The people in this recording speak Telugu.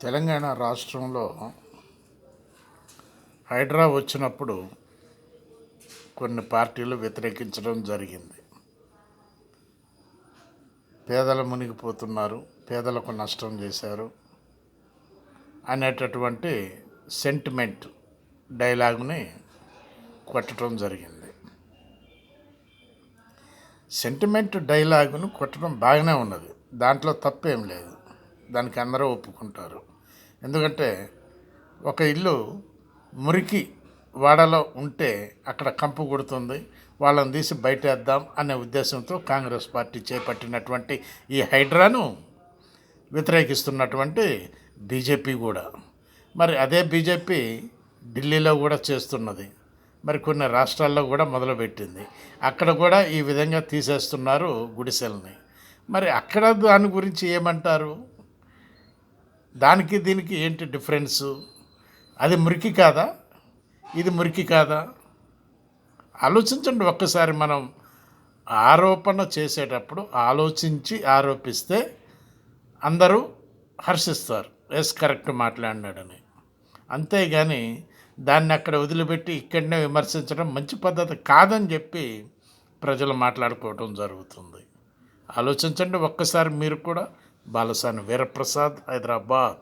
తెలంగాణ రాష్ట్రంలో హైడ్రా వచ్చినప్పుడు కొన్ని పార్టీలు వ్యతిరేకించడం జరిగింది. పేదలు మునిగిపోతున్నారు, పేదలకు నష్టం చేశారు అనేటటువంటి సెంటిమెంట్ డైలాగ్ని కొట్టడం జరిగింది. సెంటిమెంట్ డైలాగును కొట్టడం బాగానే ఉన్నది, దాంట్లో తప్పేం లేదు, దానికి అందరూ ఒప్పుకుంటారు. ఎందుకంటే ఒక ఇల్లు మురికి వాడలో ఉంటే అక్కడ కంపు కొడుతుంది, వాళ్ళని తీసి బయటేద్దాం అనే ఉద్దేశంతో కాంగ్రెస్ పార్టీ చేపట్టినటువంటి ఈ హైడ్రాను వ్యతిరేకిస్తున్నటువంటి బీజేపీ కూడా, మరి అదే బీజేపీ ఢిల్లీలో కూడా చేస్తున్నది, మరి కొన్ని రాష్ట్రాల్లో కూడా మొదలుపెట్టింది. అక్కడ కూడా ఈ విధంగా తీసేస్తున్నారు గుడిసెల్ని. మరి అక్కడ దాని గురించి ఏమంటారు? దానికి దీనికి ఏంటి డిఫరెన్సు? అది మురికి కాదా, ఇది మురికి కాదా? ఆలోచించండి ఒక్కసారి. మనం ఆరోపణ చేసేటప్పుడు ఆలోచించి ఆరోపిస్తే అందరూ హర్షిస్తారు, ఎస్ కరెక్ట్ మాట్లాడినాడని. అంతేగాని దాన్ని అక్కడ వదిలిపెట్టి ఇక్కడనే విమర్శించడం మంచి పద్ధతి కాదని చెప్పి ప్రజలు మాట్లాడుకోవటం జరుగుతుంది. ఆలోచించండి ఒక్కసారి మీరు కూడా. బాలసాని వీరప్రసాద్, హైదరాబాద్.